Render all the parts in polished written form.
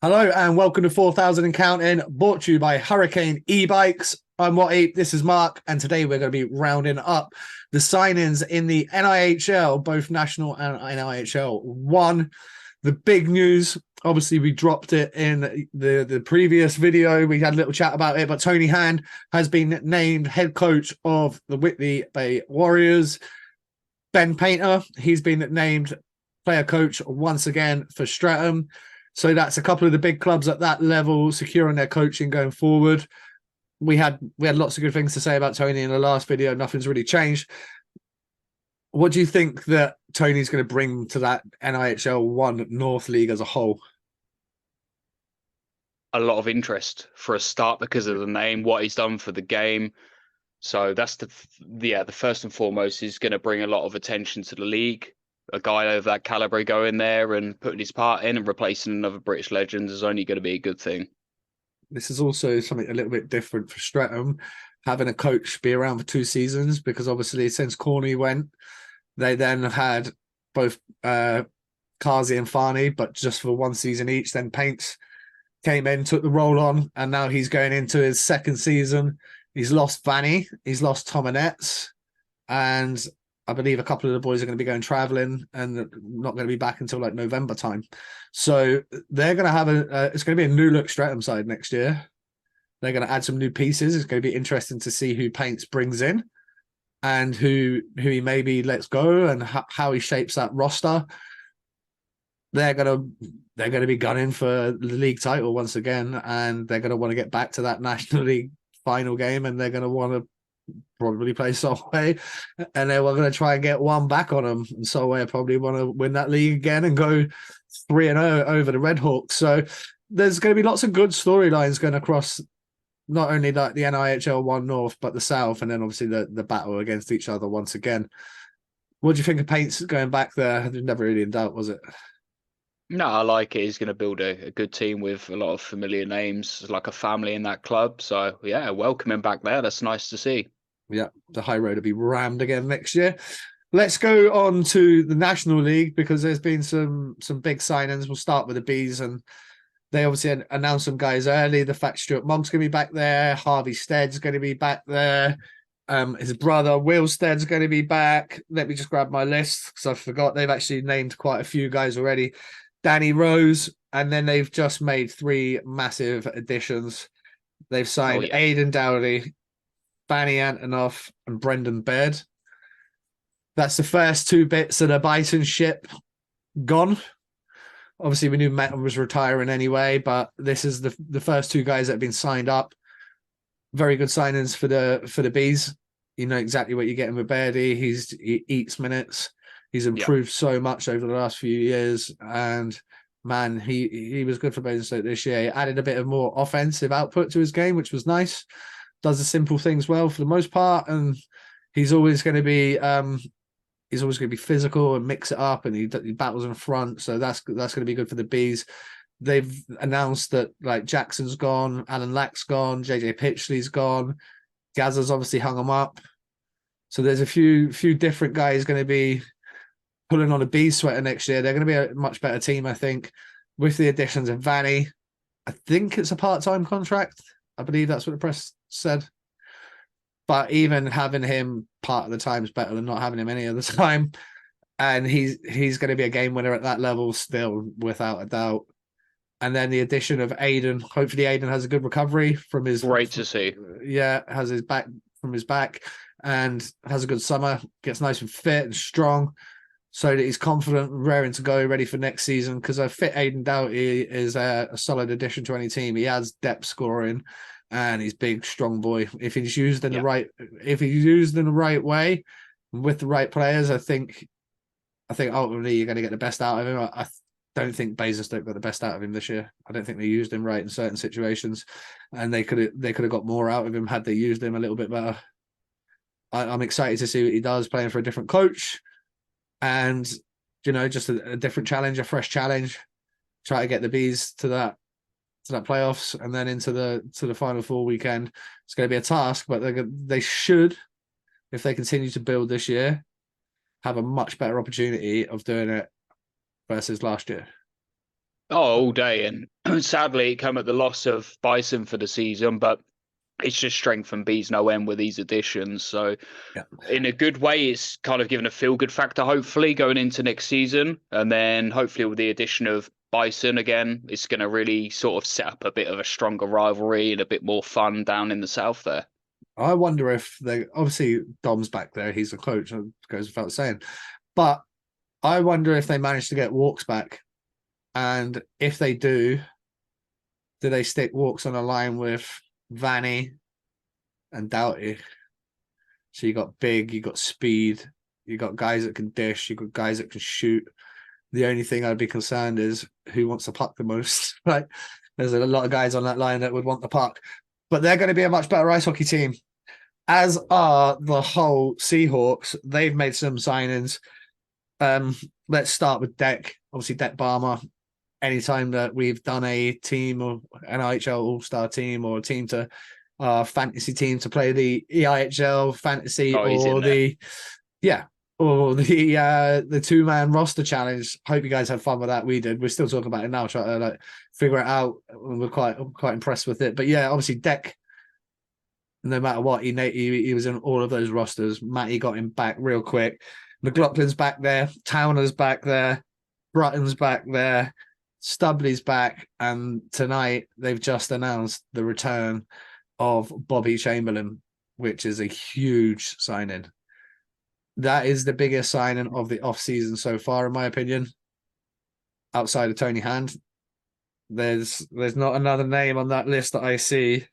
Hello and welcome to 4000 and Counting, brought to you by Hurricane e-bikes. I'm Watty, this is Mark, and today we're going to be rounding up the signings in the NIHL, both national and NIHL 1. The big news, obviously we dropped it in the previous video, we had a little chat about it, but Tony Hand has been named head coach of the Whitley Bay Warriors. Ben Painter, he's been named player coach once again for Streatham. So that's a couple of the big clubs at that level securing their coaching going forward. We had lots of good things to say about Tony in the last video. Nothing's really changed. What do you think that Tony's going to bring to that NIHL 1 North League as a whole? A lot of interest for a start because of the name, what he's done for the game. So that's the first and foremost is going to bring a lot of attention to the league. A guy of that calibre going there and putting his part in and replacing another British legend is only going to be a good thing. This is also something a little bit different for Streatham, having a coach be around for 2 seasons, because obviously since Corney went, they then have had both Kazi and Farney, but just for 1 season each. Then Paints came in, took the role on, and now he's going into his 2nd season. He's lost Vanny, he's lost Tom Annetts, and I believe a couple of the boys are going to be going traveling and not going to be back until like November time. So they're going to have it's going to be a new look Streatham side next year. They're going to add some new pieces. It's going to be interesting to see who Paints brings in and who he maybe lets go and how he shapes that roster. They're going to be gunning for the league title once again, and they're going to want to get back to that National League final game, and they're going to want to probably play Solway, and they were going to try and get one back on them. And Solway probably want to win that league again and go 3-0 over the Red Hawks. So there's going to be lots of good storylines going across not only like the NIHL 1 North, but the South, and then obviously the battle against each other once again. What do you think of Paints going back there? There's never really in doubt, was it? No, I like it. He's going to build a good team with a lot of familiar names, like a family in that club. So, yeah, welcome him back there. That's nice to see. Yeah, the high road will be rammed again next year. Let's go on to the National League, because there's been some big signings. We'll start with the Bees, and they obviously announced some guys early. The fact Stuart Monk's going to be back there. Harvey Stead's going to be back there. His brother Will Stead's going to be back. Let me just grab my list because I forgot. They've actually named quite a few guys already. Danny Rose, and then they've just made 3 massive additions. They've signed Aidan Dowdy, Fanny Antonoff, and Brendan Baird. That's the first 2 bits of the Bison ship gone. Obviously, we knew Metal was retiring anyway, but this is the first 2 guys that have been signed up. Very good signings for the Bees. You know exactly what you're getting with Bairdy. He eats minutes. He's improved so much over the last few years, and man, he was good for Basingstoke this year. He added a bit of more offensive output to his game, which was nice. Does the simple things well for the most part, and he's always going to be physical and mix it up, and he battles in front. So that's going to be good for the Bees. They've announced that like Jackson's gone, Alan Lack's gone, JJ Pitchley's gone, Gazza's obviously hung them up. So there's a few different guys going to be pulling on a Bees sweater next year. They're going to be a much better team, I think, with the additions of Vanny. I think it's a part-time contract. I believe that's what the press said. But even having him part of the time is better than not having him any of the time. And he's going to be a game winner at that level still, without a doubt. And then the addition of Aidan. Hopefully Aidan has a good recovery from his... Great to see. Yeah, has his back from his back and has a good summer. Gets nice and fit and strong, so that he's confident, raring to go, ready for next season. Because a fit Aidan Doughty is a solid addition to any team. He has depth scoring, and he's big, strong boy. If he's used in the right way, with the right players, I think ultimately you're going to get the best out of him. I don't think Basingstoke got the best out of him this year. I don't think they used him right in certain situations, and they could have got more out of him had they used him a little bit better. I'm excited to see what he does playing for a different coach. And just a different challenge, a fresh challenge. Try to get the Bees to that playoffs and then into the Final Four weekend. It's going to be a task, but they should, if they continue to build this year, have a much better opportunity of doing it versus last year. Oh, all day. And sadly, it come at the loss of Bison for the season, but it's just strength and beats no end with these additions. So, Yeah. in a good way, it's kind of given a feel good factor, hopefully, going into next season. And then hopefully, with the addition of Bison again, it's going to really sort of set up a bit of a stronger rivalry and a bit more fun down in the south there. I wonder if they obviously Dom's back there, he's a coach, it goes without saying. But I wonder if they manage to get Walks back. And if they do they stick Walks on a line with Vanny and Doughty? So you got big, you got speed, you got guys that can dish, you got guys that can shoot. The only thing I'd be concerned is who wants the puck the most. Right? There's a lot of guys on that line that would want the puck, but they're going to be a much better ice hockey team, as are the whole Seahawks. They've made some signings. Let's start with Deck. Obviously, Deck Barmer. Anytime that we've done a team or an NIHL All-Star team or a team to fantasy team to play the EIHL fantasy or the two-man roster challenge. Hope you guys had fun with that. We did. We're still talking about it now, trying to figure it out. We're quite impressed with it. But yeah, obviously Deck, no matter what, he was in all of those rosters. Matty got him back real quick. McLaughlin's back there. Towner's back there. Brutton's back there. Stubley's back. And tonight they've just announced the return of Bobby Chamberlain, which is a huge signing. That is the biggest signing of the off-season so far, in my opinion, outside of Tony Hand. There's not another name on that list that I see.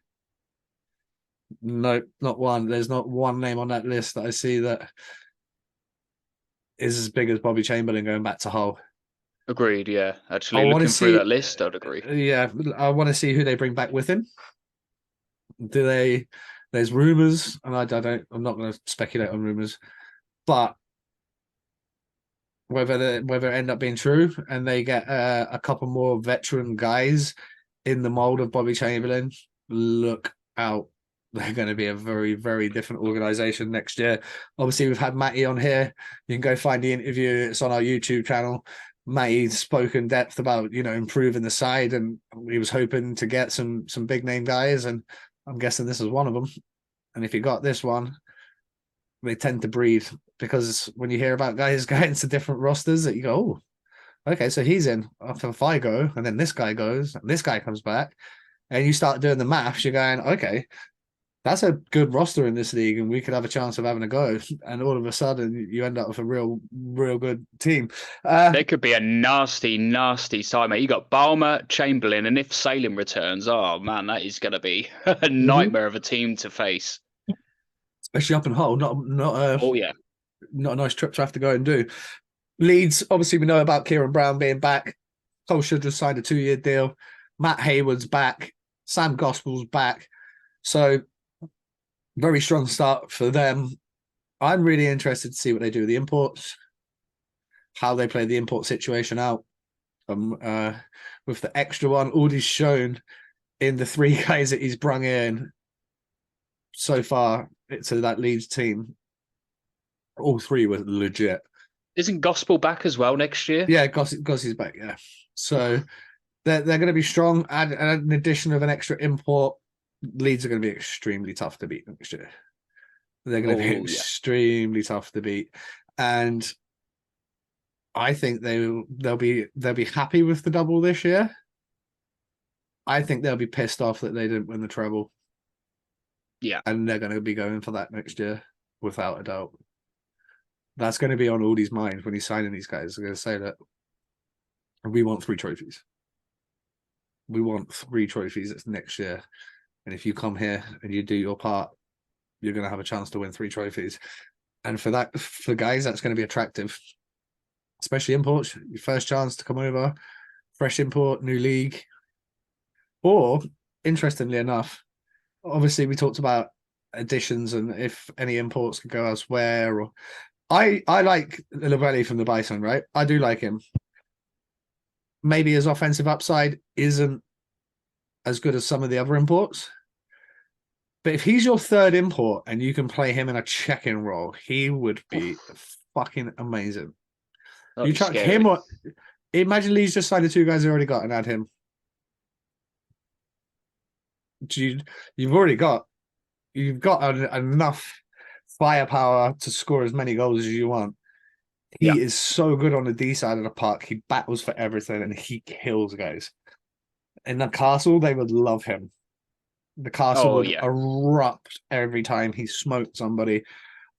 No, not one. There's not one name on that list that I see that is as big as Bobby Chamberlain going back to Hull. Agreed, yeah. Actually, looking through that list, I'd agree. Yeah, I want to see who they bring back with him. There's rumours, and I'm not going to speculate on rumours, but whether it end up being true and they get a couple more veteran guys in the mold of Bobby Chamberlain, look out. They're going to be a very, very different organization next year. Obviously, we've had Matty on here. You can go find the interview. It's on our YouTube channel. Matty spoke in depth about, improving the side, and he was hoping to get some big name guys, and I'm guessing this is one of them. And if you got this one, they tend to breed, because when you hear about guys going to different rosters, that you go, oh, okay, so he's in after I go, and then this guy goes, and this guy comes back, and you start doing the maths, you're going, okay, that's a good roster in this league, and we could have a chance of having a go. And all of a sudden, you end up with a real good team. There could be a nasty, nasty side, mate. You got Balmer, Chamberlain, and if Salem returns, oh man, that is going to be a nightmare of a team to face. Especially up in Hull, not a nice trip to have to go and do. Leeds, obviously, we know about Kieran Brown being back. Cole should have signed a 2-year deal. Matt Hayward's back. Sam Gospel's back. So, very strong start for them. I'm really interested to see what they do with the imports, how they play the import situation out. With the extra one, Aldi's shown in the 3 guys that he's brung in so far to that Leeds team, all 3 were legit. Isn't Gospel back as well next year? Yeah, Gossie's back, yeah. So they're going to be strong. And an addition of an extra import, Leeds are going to be extremely tough to beat next year. They're going to be extremely tough to beat. And I think they'll be happy with the double this year. I think they'll be pissed off that they didn't win the treble. Yeah. And they're going to be going for that next year, without a doubt. That's going to be on Aldi's mind when he's signing these guys. They're going to say that we want 3 trophies. We want 3 trophies next year. And if you come here and you do your part, you're going to have a chance to win 3 trophies. And for guys, that's going to be attractive. Especially imports, your first chance to come over, fresh import, new league. Or, interestingly enough, obviously we talked about additions and if any imports could go elsewhere. Or I like Lavelli from the Bison, right? I do like him. Maybe his offensive upside isn't as good as some of the other imports. But if he's your 3rd import and you can play him in a check-in role, he would be fucking amazing. You chuck him Imagine Leeds just signed the two guys they already got and add him. You've already got enough firepower to score as many goals as you want. Yeah. He is so good on the D side of the park. He battles for everything and he kills guys. In the castle, they would love him. The castle Oh, would yeah. erupt every time he smoked somebody.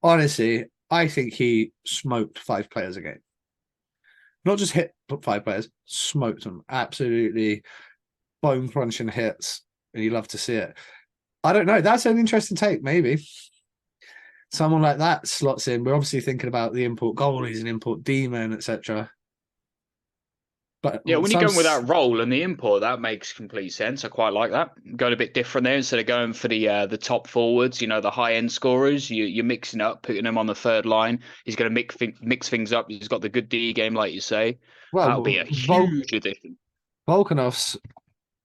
Honestly, I think he smoked 5 players a game. Not just hit 5 players, smoked them. Absolutely bone crunching hits. And you love to see it. I don't know. That's an interesting take, maybe. Someone like that slots in. We're obviously thinking about the import goalies and import D-men, etc. But Yeah, when you're going with that role and the import, that makes complete sense. I quite like that. Going a bit different there instead of going for the top forwards, the high end scorers. You're mixing up, putting them on the third line. He's going to mix things up. He's got the good D game, like you say. That'll be a huge addition. Volkanov's,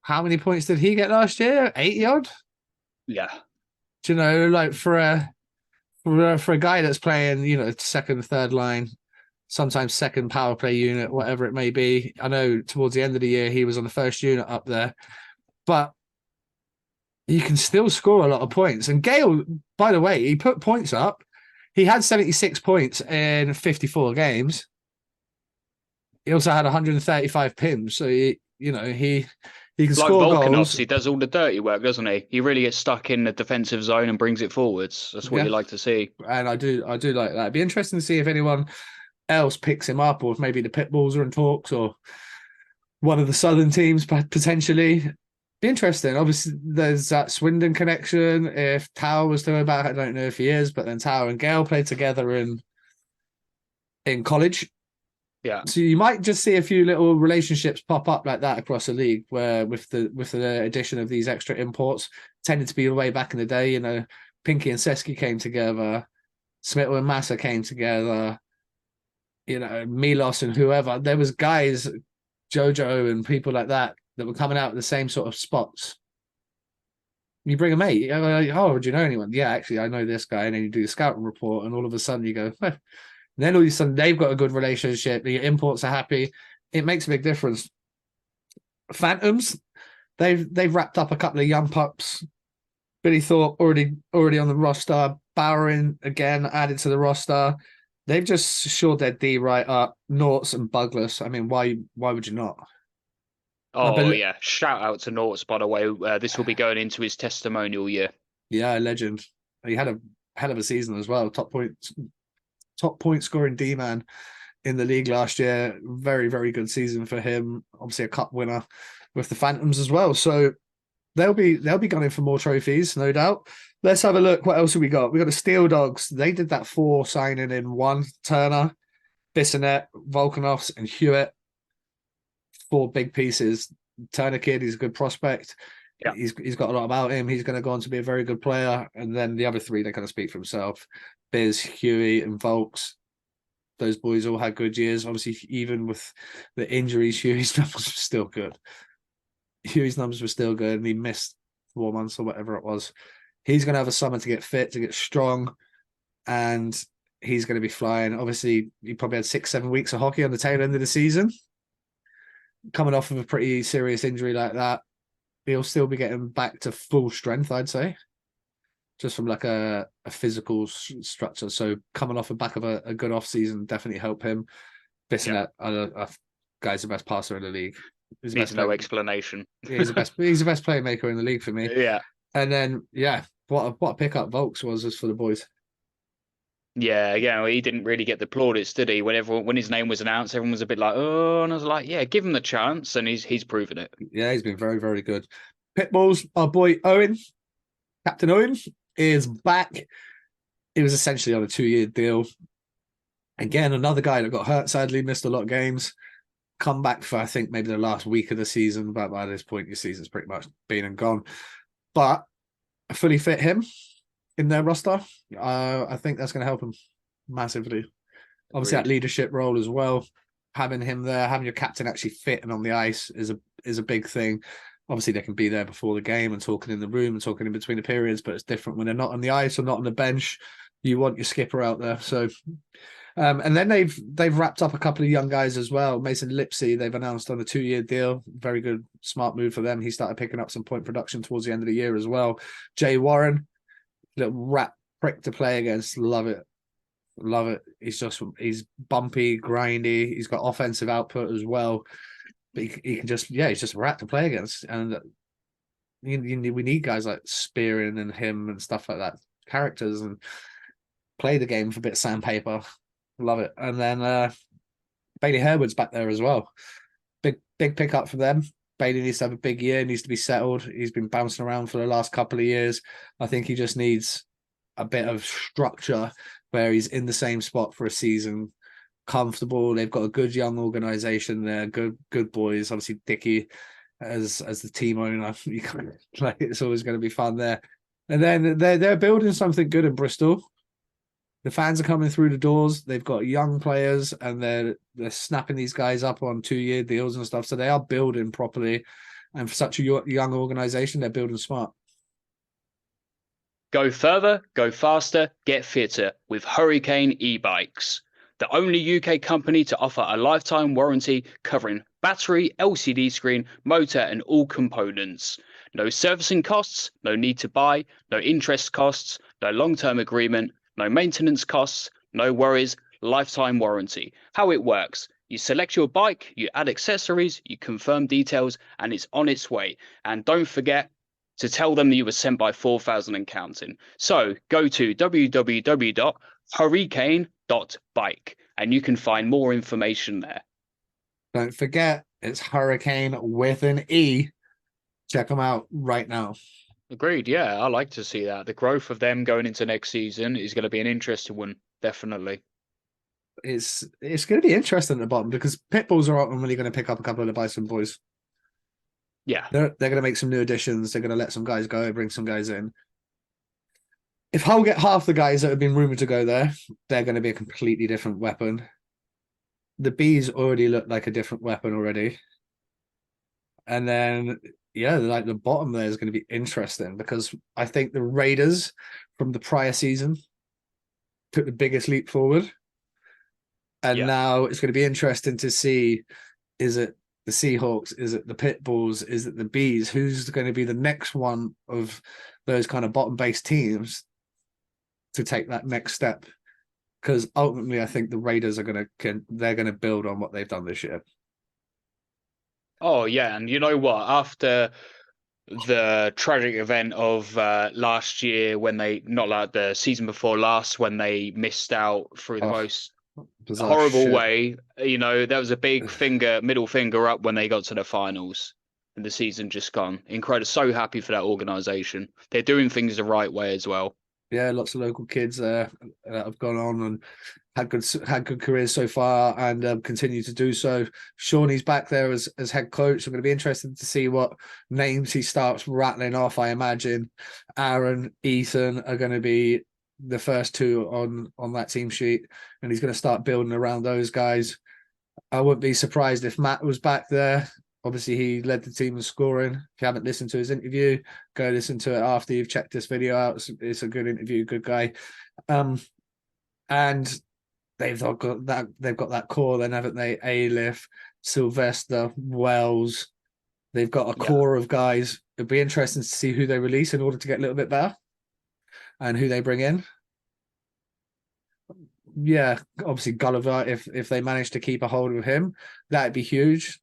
how many points did he get last year? 80 odd. Yeah. Do you know, like for a guy that's playing, second, third line, sometimes second power play unit, whatever it may be. I know towards the end of the year he was on the first unit up there, but you can still score a lot of points. And Gale, by the way, he put points up. He had 76 points in 54 games. He also had 135 pims, so he can score goals. He does all the dirty work, doesn't he? He really gets stuck in the defensive zone and brings it forwards. That's what you like to see. And I do like that. It'd be interesting to see if anyone else picks him up, or if maybe the Pitbulls are in talks, or one of the southern teams potentially. Be interesting. Obviously, there's that Swindon connection. If Tower was still about, I don't know if he is, but then Tower and Gale played together in college. Yeah. So you might just see a few little relationships pop up like that across the league, where with the addition of these extra imports, tended to be the way back in the day. Pinky and Seski came together, Smith and Massa came together. Milos and whoever. There was guys, Jojo and people like that were coming out of the same sort of spots. You bring a mate. You're like, oh, do you know anyone? Yeah, actually, I know this guy. And then you do the scouting report, and all of a sudden you go, and then all of a sudden they've got a good relationship. The imports are happy. It makes a big difference. Phantoms, they've wrapped up a couple of young pups. Billy Thorpe already on the roster. Bowering again added to the roster. They've just shored their D right up. Norts and Bugless. I mean, why would you not? Oh, yeah. Shout out to Norts, by the way. This will be going into his testimonial year. Yeah, legend. He had a hell of a season as well. Top point scoring D-man in the league last year. Very, very good season for him. Obviously a cup winner with the Phantoms as well. So they'll be gunning for more trophies, no doubt. Let's have a look. What else have we got? We got the Steel Dogs. They did that 4 signing in one. Turner, Bissonette, Volkanovs, and Hewitt. 4 big pieces. Turner kid, he's a good prospect. Yeah. He's got a lot about him. He's going to go on to be a very good player. And then the other 3, they kind of speak for himself. Biz, Huey, and Volks. Those boys all had good years. Obviously, even with the injuries, Huey's numbers were still good. And he missed 4 months or whatever it was. He's going to have a summer to get fit, to get strong, and he's going to be flying. Obviously, he probably had 6-7 weeks of hockey on the tail end of the season. Coming off of a pretty serious injury like that, he'll still be getting back to full strength, I'd say, just from like a physical structure. So coming off the back of a good off season definitely help him. Bissonette, guy's the best passer in the league. Needs no explanation. Yeah, he's the best playmaker in the league for me. Yeah. And then what a pickup Volks was for the boys. Yeah, he didn't really get the plaudits, did he? When his name was announced, everyone was a bit like, oh, and I was like, yeah, give him the chance, and he's proven it. Yeah, he's been very, very good. Pitbulls, our boy Owen, Captain Owen, is back. He was essentially on a 2-year deal. Again, another guy that got hurt, sadly, missed a lot of games. Come back for, I think, maybe the last week of the season, but by this point, your season's pretty much been and gone. But fully fit him in their roster. I think that's going to help him massively. Obviously, that leadership role as well. Having him there, having your captain actually fit and on the ice is a big thing. Obviously, they can be there before the game and talking in the room and talking in between the periods, but it's different when they're not on the ice or not on the bench. You want your skipper out there. So And then they've wrapped up a couple of young guys as well. Mason Lipsey, they've announced on a 2-year deal. Very good, smart move for them. He started picking up some point production towards the end of the year as well. Jay Warren, little rat prick to play against. Love it. Love it. He's bumpy, grindy. He's got offensive output as well. But he can just, he's just a rat to play against. And we need guys like Spearing and him and stuff like that, characters, and play the game for a bit of sandpaper. Love it. And then Bailey Harewood's back there as well. Big pickup for them. Bailey needs to have a big year, needs to be settled. He's been bouncing around for the last couple of years. I think he just needs a bit of structure where he's in the same spot for a season, comfortable. They've got a good young organization there, good boys. Obviously, Dickie as the team owner, you kind of, like, it's always going to be fun there. And then they're building something good in Bristol. The fans are coming through the doors. They've got young players, and they're snapping these guys up on 2-year deals and stuff. So they are building properly. And for such a young organization, they're building smart. Go further, go faster, get fitter with Hurricane e-bikes. The only UK company to offer a lifetime warranty covering battery, LCD screen, motor and all components. No servicing costs, no need to buy, no interest costs, no long-term agreement, no maintenance costs, no worries, lifetime warranty. How it works: you select your bike, you add accessories, you confirm details, and it's on its way. And don't forget to tell them that you were sent by 4,000 and counting. So go to www.hurricane.bike and you can find more information there. Don't forget, it's Hurricane with an E. Check them out right now. Agreed. Yeah, I like to see that. The growth of them going into next season is going to be an interesting one, definitely. It's going to be interesting at the bottom because Pitbulls are ultimately going to pick up a couple of the Bison boys. Yeah. They're going to make some new additions. They're going to let some guys go, bring some guys in. If Hull get half the guys that have been rumored to go there, they're going to be a completely different weapon. The Bees already look like a different weapon already. And then, like the bottom there is going to be interesting because I think the Raiders from the prior season took the biggest leap forward. And now it's going to be interesting to see, is it the Seahawks? Is it the Pitbulls? Is it the Bees? Who's going to be the next one of those kind of bottom-based teams to take that next step? Because ultimately, I think the Raiders are going to build on what they've done this year. Oh yeah, and you know what? After the tragic event of last year, when they the season before last, when they missed out through the most horrible way, there was a big middle finger up when they got to the finals, and the season just gone. Incredible. So happy for that organization. They're doing things the right way as well. Yeah, lots of local kids that have gone on and had good careers so far, and continue to do so. Shawnee's back there as head coach. I'm going to be interested to see what names he starts rattling off. I imagine Aaron, Ethan are going to be the first two on that team sheet, and he's going to start building around those guys. I wouldn't be surprised if Matt was back there. Obviously, he led the team in scoring. If you haven't listened to his interview, go listen to it after you've checked this video out. It's a good interview, good guy. And they've got that core then, haven't they? Alif, Sylvester, Wells. They've got a core of guys. It'd be interesting to see who they release in order to get a little bit better and who they bring in. Yeah, obviously Gulliver, if they manage to keep a hold of him, that'd be huge.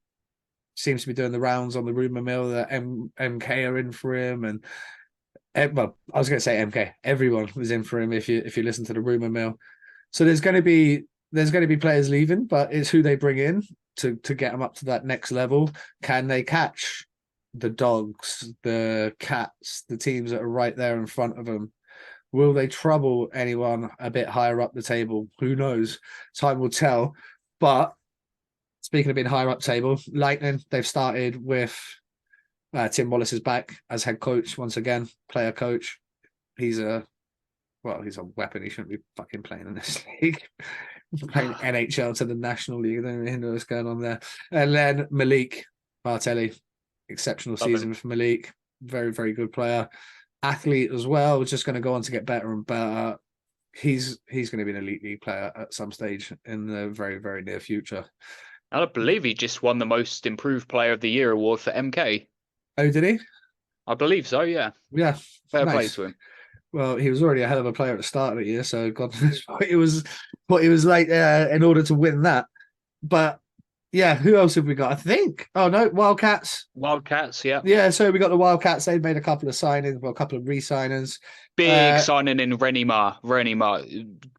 Seems to be doing the rounds on the rumour mill that MK are in for him, and well, I was going to say MK. Everyone was in for him if you listen to the rumour mill. So there's going to be players leaving, but it's who they bring in to get them up to that next level. Can they catch the Dogs, the Cats, the teams that are right there in front of them? Will they trouble anyone a bit higher up the table? Who knows? Time will tell. But speaking of being higher up table, Lightning, they've started with Tim Wallace is back as head coach once again, player coach. He's a weapon. He shouldn't be fucking playing in this league. Playing NIHL to the National League. I don't even know what's going on there. And then Malik Martelli, exceptional season for Malik. Very, very good player. Athlete as well. Just going to go on to get better and better. he's going to be an elite league player at some stage in the very, very near future. And I believe he just won the most improved player of the year award for MK. Oh, did he? I believe so, yeah. Yeah. Fair play Nice. to him. Well, he was already a hell of a player at the start of the year, so God knows what he was like in order to win that. But yeah, who else have we got? I think. Oh no, Wildcats. Wildcats, yeah. Yeah, so we got the Wildcats. They've made a couple of signings, well, a couple of re-signings. Big signing in Rennie,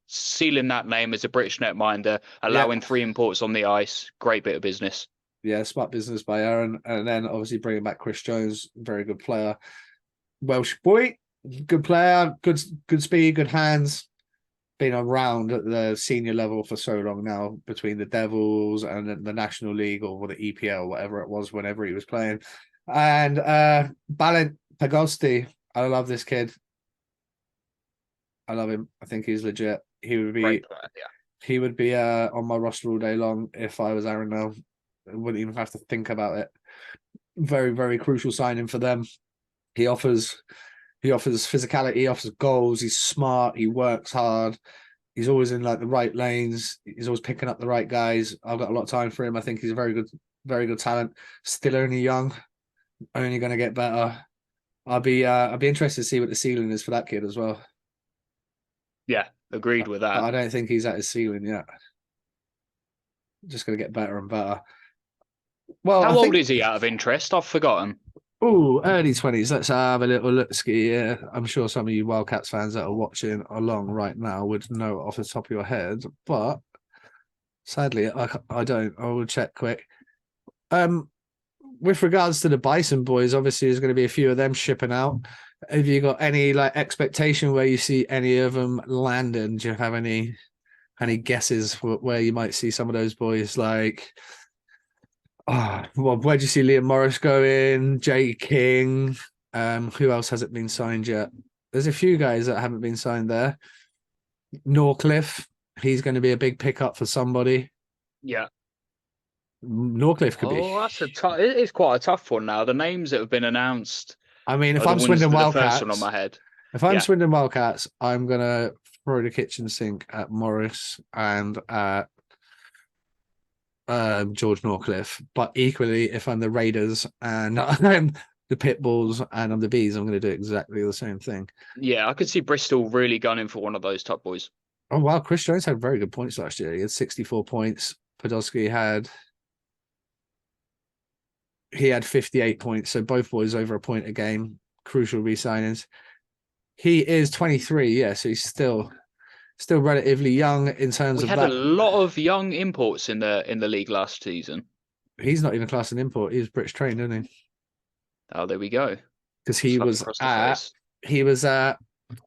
sealing that name as a British netminder, allowing 3 imports on the ice. Great bit of business. Yeah, smart business by Aaron. And then obviously bringing back Chris Jones, very good player. Welsh boy, good player, good speed, good hands. Been around at the senior level for so long now, between the Devils and the National League or the EPL, whatever it was, whenever he was playing. And Balint Pagosti, I love this kid. I love him. I think he's legit. He would be Great player, yeah. He would be on my roster all day long if I was Aaron now. I wouldn't even have to think about it. Very, very crucial signing for them. He offers physicality, he offers goals, he's smart, he works hard, he's always in like the right lanes, he's always picking up the right guys. I've got a lot of time for him. I think he's a very good talent. Still only young, only gonna get better. I'll be interested to see what the ceiling is for that kid as well. Yeah, agreed with that. But I don't think he's at his ceiling yet. Just gonna get better and better. Well, how old is he out of interest? I've forgotten. Oh, early 20s. Let's have a little look. Yeah, I'm sure some of you Wildcats fans that are watching along right now would know off the top of your head, but sadly, I don't. I will check quick. With regards to the Bison boys, obviously there's going to be a few of them shipping out. Have you got any like expectation where you see any of them landing? Do you have any guesses where you might see some of those boys like? Well, where do you see Liam Morris going? Jay King. Who else hasn't been signed yet? There's a few guys that haven't been signed there. Norcliffe, he's going to be a big pickup for somebody. Yeah. Norcliffe could be. Oh, that's it is quite a tough one now. The names that have been announced. I mean, if I'm Swindon Wildcats, the first one on my head. If I'm Swindon Wildcats, I'm gonna throw the kitchen sink at Morris and at George Norcliffe. But equally, if I'm the Raiders and I'm the Pitbulls and I'm the Bees, I'm going to do exactly the same thing. Yeah, I could see Bristol really gunning for one of those top boys. Oh, wow. Chris Jones had very good points last year. He had 64 points. Podolski had 58 points. So both boys over a point a game. Crucial re-signings. He is 23. Yeah, so he's still relatively young in terms of that. We had a lot of young imports in the league last season. He's not even classed an import. He was British trained, isn't he? Oh, there we go. Because he was at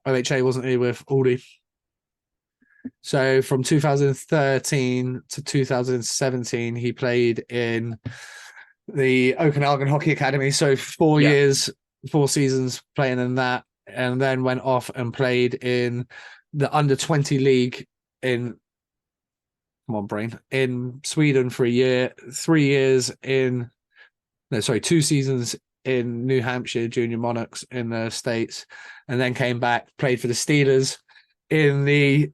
OHA, wasn't he, with Aldi? So from 2013 to 2017, he played in the Okanagan Hockey Academy. So 4 years, 4 seasons playing in that, and then went off and played in the under-20 league in Sweden for a year, 3 years 2 seasons in New Hampshire Junior Monarchs in the States, and then came back, played for the Steelers in the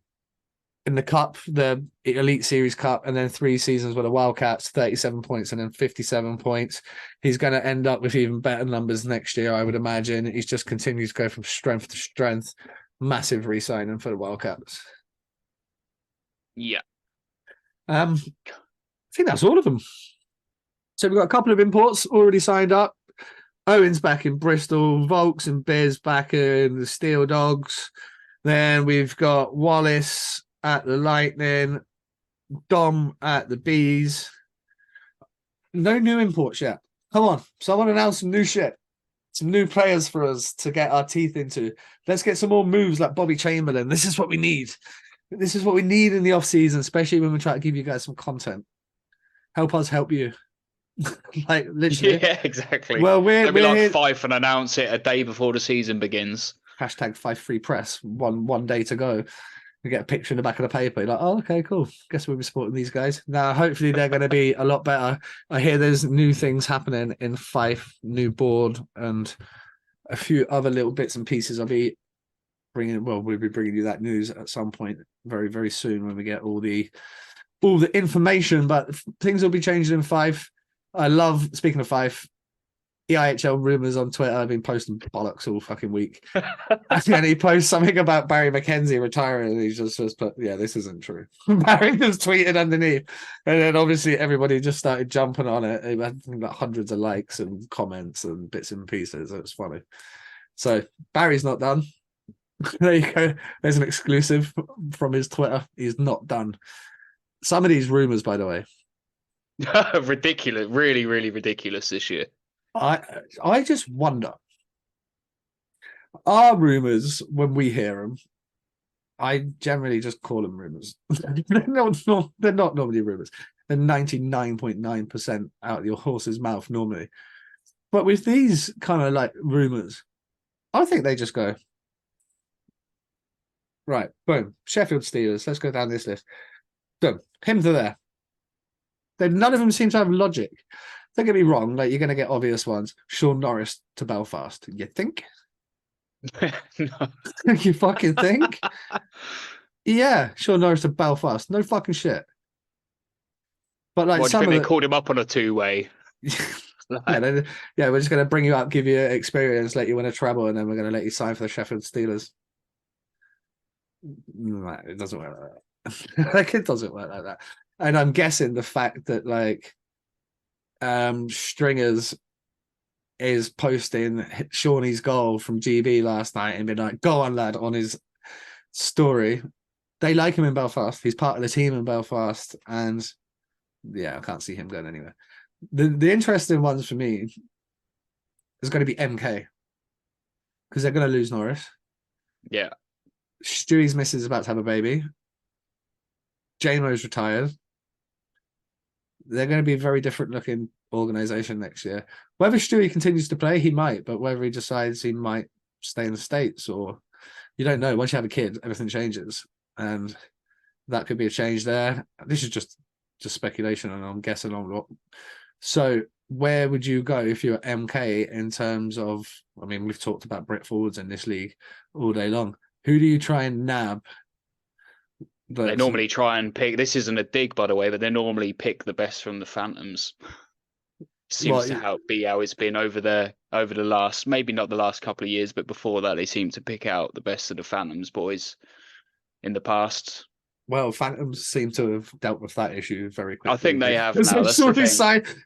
Cup, the Elite Series Cup, and then 3 seasons with the Wildcats, 37 points and then 57 points. He's going to end up with even better numbers next year, I would imagine. He's just continues to go from strength to strength. Massive re-signing for the Wildcats. Yeah. I think that's all of them. So we've got a couple of imports already signed up. Owen's back in Bristol, Volks and Biz back in the Steel Dogs. Then we've got Wallace at the Lightning, Dom at the Bees. No new imports yet. Come on, someone announce some new shit. Some new players for us to get our teeth into. Let's get some more moves like Bobby Chamberlain. This is what we need. This is what we need in the off-season, especially when we try to give you guys some content. Help us help you. Like, literally. Yeah, exactly. Well, we're like Fife and announce it a day before the season begins. Hashtag Fife Free Press. One day to go. You get a picture in the back of the paper. You're like, oh, okay, cool. Guess we'll be supporting these guys. Now, hopefully they're going to be a lot better. I hear there's new things happening in Fife, new board, and a few other little bits and pieces. I'll be we'll be bringing you that news at some point very, very soon when we get all the information. But things will be changing in Fife. I love, speaking of Fife, EIHL rumors on Twitter. I've been posting bollocks all fucking week. And he posts something about Barry McKenzie retiring, and he's just put, yeah, this isn't true. Barry just tweeted underneath, and then obviously everybody just started jumping on it. It had like hundreds of likes and comments and bits and pieces. It was funny. So Barry's not done. There you go. There's an exclusive from his Twitter. He's not done. Some of these rumors, by the way, ridiculous, really, really ridiculous this year. I just wonder, are rumors, when we hear them, I generally just call them rumors. they're not normally rumors. They're 99.9% out of your horse's mouth normally. But with these kind of like rumors, I think they just go, right, boom, Sheffield Steelers, let's go down this list. Boom, him to there. None of them seem to have logic. Don't get me wrong, like you're going to get obvious ones. Sean Norris to Belfast. You think? No. You fucking think? Yeah, Sean Norris to Belfast. No fucking shit. But like, what do you think they called him up on a two-way? Yeah, we're just going to bring you up, give you experience, let you win a treble, and then we're going to let you sign for the Sheffield Steelers. No, it doesn't work like that. Like, it doesn't work like that. And I'm guessing the fact that like Stringers is posting Shawnee's goal from GB last night and being like, go on, lad, on his story. They like him in Belfast. He's part of the team in Belfast. And yeah, I can't see him going anywhere. The interesting ones for me is going to be MK, because they're going to lose Norris. Yeah. Stewie's missus is about to have a baby. JMO's retired. They're going to be a very different looking organisation next year. Whether Stewie continues to play, he might, but whether he decides he might stay in the States, or you don't know. Once you have a kid, everything changes, and that could be a change there. This is just speculation, and I'm guessing on what. So where would you go if you're MK in terms of, I mean, we've talked about Brett forwards in this league all day long. Who do you try and nab? They normally try and pick, this isn't a dig, by the way, but they normally pick the best from the Phantoms. Seems to be how it's been over the last, maybe not the last couple of years, but before that, they seem to pick out the best of the Phantoms boys in the past. Well, Phantoms seem to have dealt with that issue very quickly. I think they have now.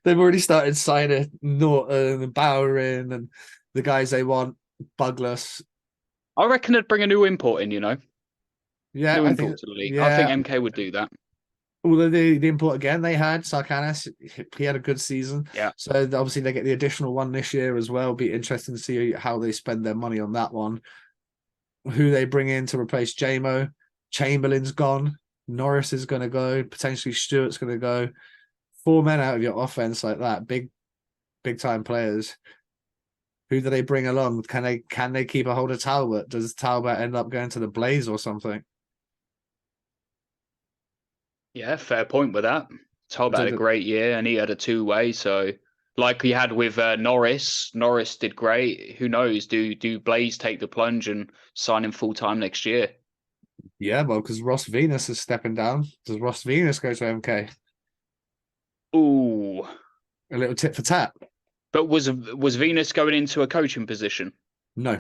They've already started signing Norton and Bowering and the guys they want, Bugless. I reckon they'd bring a new import in, you know? Yeah, new import to the league. Yeah. I think MK would do that. Although the import again, they had Sarkanis. He had a good season. Yeah. So obviously they get the additional one this year as well. Be interesting to see how they spend their money on that one. Who they bring in to replace JMO. Chamberlain's gone. Norris is going to go. Potentially Stewart's going to go. 4 men out of your offense like that. Big time players. Who do they bring along? Can they keep a hold of Talbot? Does Talbot end up going to the Blaze or something? Yeah, fair point with that. Talbot had a great year and he had a two-way. So like he had with Norris did great. Who knows? Do Blaze take the plunge and sign him full-time next year? Yeah, well, because Ross Venus is stepping down. Does Ross Venus go to MK? Ooh. A little tit for tat. But was Venus going into a coaching position? No.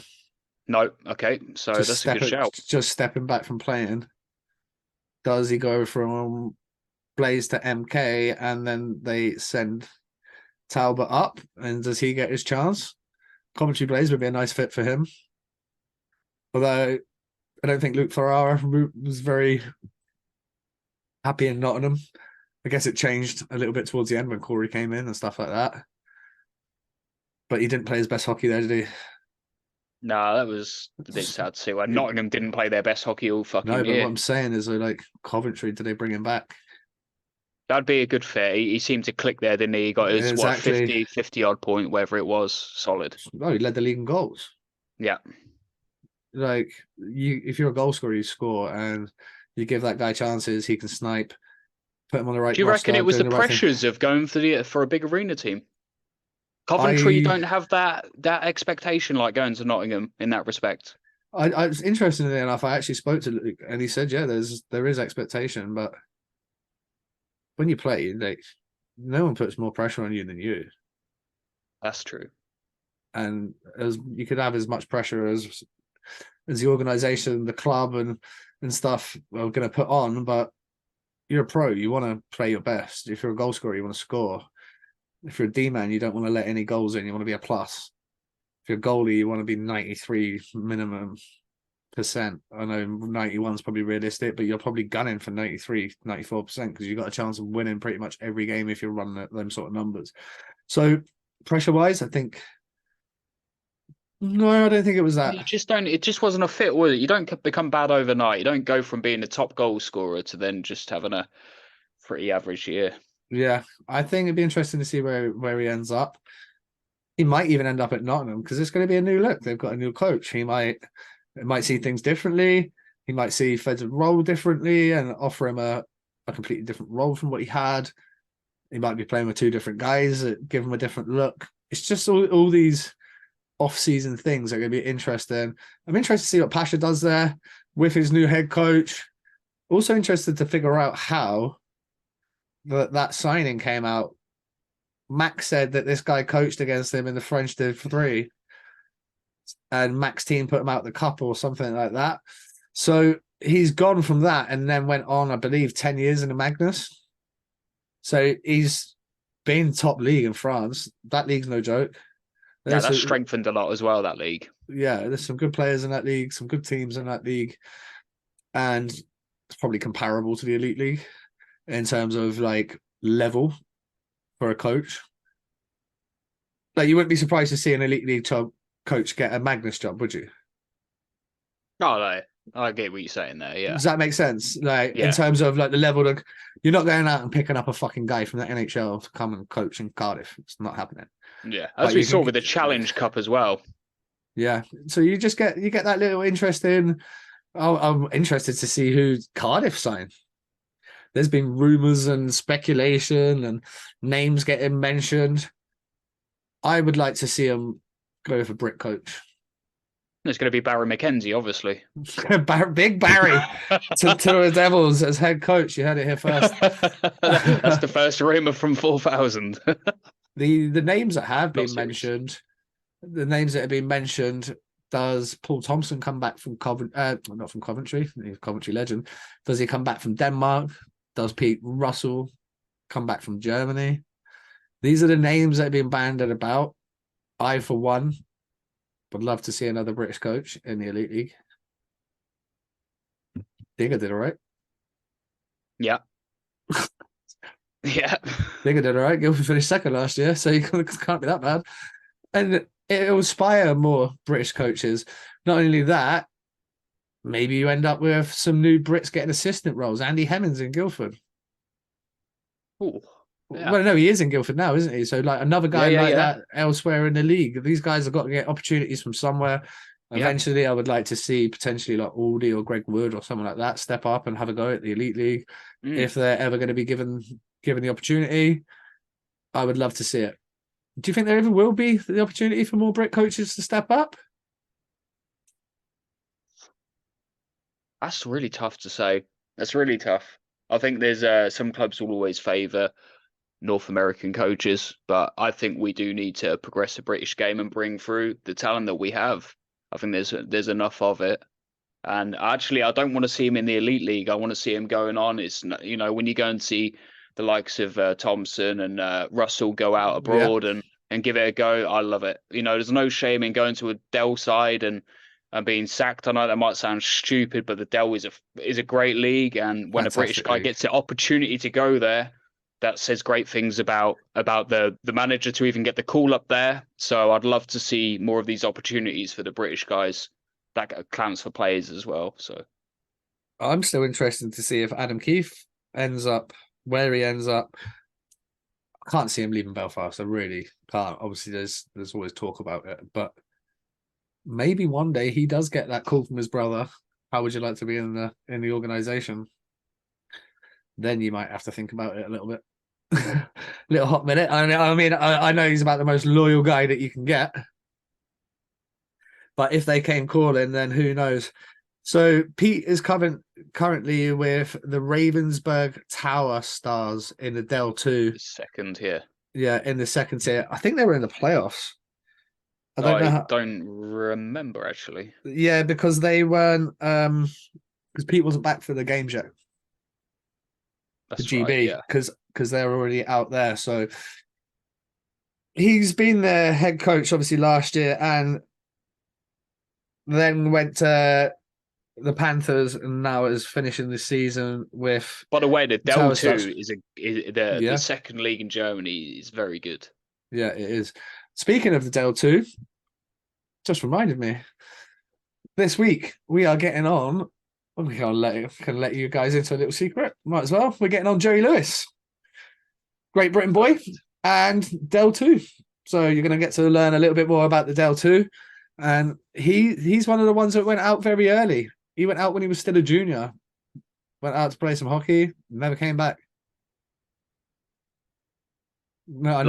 No. Okay. So that's a good shout. Just stepping back from playing. Does he go from Blaze to MK and then they send Talbot up? And does he get his chance? Coventry Blaze would be a nice fit for him. Although I don't think Luke Ferrara was very happy in Nottingham. I guess it changed a little bit towards the end when Corey came in and stuff like that. But he didn't play his best hockey there, did he? No, that was a bit sad to see. Well, Nottingham didn't play their best hockey all fucking year. No, but what I'm saying is, like, Coventry, did they bring him back? That'd be a good fit. He seemed to click there, didn't he? He got his, 50 odd point, whatever it was. Solid. Oh, he led the league in goals. Yeah. Like, if you're a goal scorer, you score, and you give that guy chances, he can snipe, put him on the right. Do you reckon it was the pressures of going for a big arena team? Coventry don't have that expectation like going to Nottingham in that respect. I was interestingly enough, I actually spoke to Luke, and he said, yeah, there is expectation, but when you play, like, no one puts more pressure on you than you. That's true. And as you could have as much pressure as the organization, the club, and stuff are going to put on, but you're a pro. You want to play your best. If you're a goal scorer, you want to score. If you're a D-man, you don't want to let any goals in. You want to be a plus. If you're a goalie, you want to be 93 minimum percent. I know 91 is probably realistic, but you're probably gunning for 93, 94% because you've got a chance of winning pretty much every game if you're running them sort of numbers. So pressure-wise, I think no, I don't think it was that. You just don't. It just wasn't a fit, was it? You don't become bad overnight. You don't go from being a top goal scorer to then just having a pretty average year. Yeah, I think it'd be interesting to see where he ends up. He might even end up at Nottingham because it's going to be a new look. They've got a new coach. He might see things differently. He might see Fed's role differently and offer him a completely different role from what he had. He might be playing with two different guys that give him a different look. It's just all these off-season things are going to be interesting. I'm interested to see what Pasha does there with his new head coach. Also interested to figure out how that signing came out. Max said that this guy coached against him in the French Div 3 and Mac's team put him out the cup or something like that. So he's gone from that and then went on, I believe, 10 years in the Magnus. So he's been top league in France. That league's no joke. That's strengthened a lot as well, that league. Yeah, there's some good players in that league, some good teams in that league. And it's probably comparable to the Elite League in terms of like level for a coach. Like you wouldn't be surprised to see an Elite League top coach get a Magnus job, would you? Oh, no. I get what you're saying there, yeah. Does that make sense? Like in terms of like the level of, you're not going out and picking up a fucking guy from the NHL to come and coach in Cardiff. It's not happening. Yeah, as we saw with the Challenge Cup as well. Yeah, so you get that little interest in. I'm interested to see who Cardiff sign. There's been rumors and speculation and names getting mentioned. I would like to see him go for Brit coach. It's going to be Barry McKenzie, obviously. Big Barry to the Devils as head coach. You heard it here first. That's the first rumor from 4,000. The names that have been mentioned, does Paul Thompson come back from Coventry? Not from Coventry, he's a Coventry legend. Does he come back from Denmark? Does Pete Russell come back from Germany? These are the names that have been bandied about. I, for one, would love to see another British coach in the Elite League. Digger did all right. Yeah. Yeah. Digger did all right. Guildford finished second last year, so you can't be that bad. And it'll inspire more British coaches. Not only that, maybe you end up with some new Brits getting assistant roles. Andy Hemmings in Guildford. Ooh. Yeah. Well, no, he is in Guildford now, isn't he? So, like another guy that elsewhere in the league. These guys have got to get opportunities from somewhere. Eventually, I would like to see potentially like Aldi or Greg Wood or someone like that step up and have a go at the Elite League if they're ever going to be given the opportunity. I would love to see it. Do you think there ever will be the opportunity for more Brit coaches to step up? That's really tough to say. That's really tough. I think there's some clubs will always favour North American coaches, but I think we do need to progress the British game and bring through the talent that we have. I think there's enough of it. And actually, I don't want to see him in the Elite League. I want to see him going on. It's, you know, when you go and see the likes of Thompson and Russell go out abroad and give it a go, I love it. You know, there's no shame in going to a Dell side and being sacked. I know that might sound stupid, but the Dell is a great league. And when a British guy gets the opportunity to go there, that says great things about the manager to even get the call up there. So I'd love to see more of these opportunities for the British guys. That counts for players as well. So I'm still interested to see if Adam Keefe ends up where he ends up. I can't see him leaving Belfast. I really can't. Obviously, there's always talk about it, but maybe one day he does get that call from his brother. How would you like to be in the organization? Then you might have to think about it a little bit. Little hot minute. I mean, I know he's about the most loyal guy that you can get. But if they came calling, then who knows? So Pete is currently with the Ravensburg Tower Stars in the Del 2. Second here. Yeah, in the second tier. I think they were in the playoffs. I don't know I how. don't remember actually. Yeah, because they weren't because Pete wasn't back for the game yet. The That's right. GB, Yeah. because they're already out there. So he's been their head coach obviously last year, and then went to the Panthers, and now is finishing the season with By the way, the Del Tower Stars. 2 is Yeah, the second league in Germany is very good. yeah, it is. Speaking of the Del 2, just reminded me. This week we are getting on. We can let you guys into a little secret. Might as well. We're getting on Joey Lewis, Great Britain boy, and Del 2. So you're going to get to learn a little bit more about the Del 2. And he's one of the ones that went out very early. He went out when he was still a junior. Went out to play some hockey, never came back. No,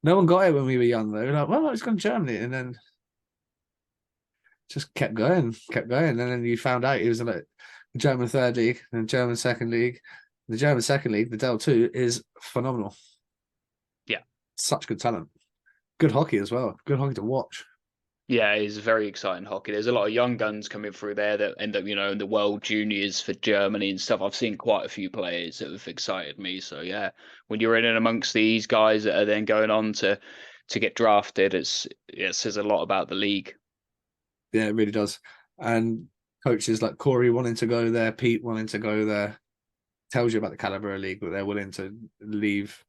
no one got it when we were young though. Like, well, he's gone to Germany, and then just kept going. And then you found out he was in like the German third league and German second league. The German second league, the Del 2, is phenomenal. Yeah. Such good talent. Good hockey as well. Good hockey to watch. Yeah, it's very exciting hockey. There's a lot of young guns coming through there that end up, in the World Juniors for Germany and stuff. I've seen quite a few players that have excited me. So yeah, when you're in and amongst these guys that are then going on to get drafted, it says a lot about the league. Yeah, it really does. And coaches like Corey wanting to go there, Pete wanting to go there, tells you about the caliber of league that they're willing to leave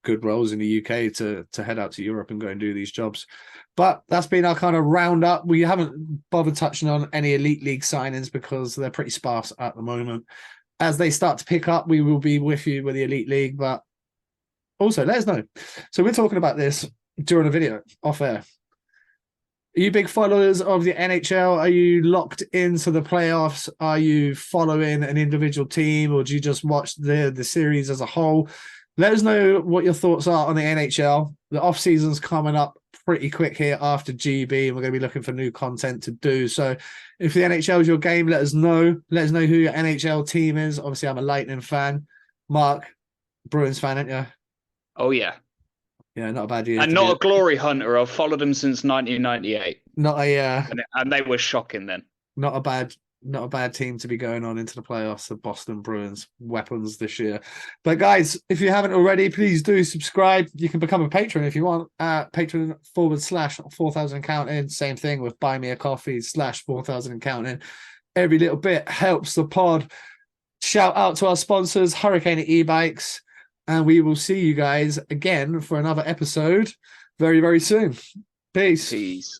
good roles in the UK to head out to Europe and go and do these jobs. But that's been our kind of roundup. We haven't bothered touching on any elite league signings because they're pretty sparse at the moment. As they start to pick up, we will be with you with the elite league. But also, let us know. So we're talking about this during a video off air. Are you big followers of the NHL? Are you locked into the playoffs? Are you following an individual team, or do you just watch the series as a whole? Let us know what your thoughts are on the NHL. The off season's coming up pretty quick here after GB, and we're going to be looking for new content to do. So if the NHL is your game, let us know. Let us know who your NHL team is. Obviously, I'm a Lightning fan. Mark, Bruins fan, aren't you? Oh, yeah. Yeah, not a bad year. And not a glory hunter. I've followed them since 1998. Not a and they were shocking then. Not a bad team to be going on into the playoffs. The Boston Bruins, weapons this year. But guys, if you haven't already, please do subscribe. You can become a patron if you want. Patron.com/4000 counting. Same thing with buy me a coffee/4000 counting. Every little bit helps the pod. Shout out to our sponsors, Hurricane e-bikes. And we will see you guys again for another episode very, very soon. Peace.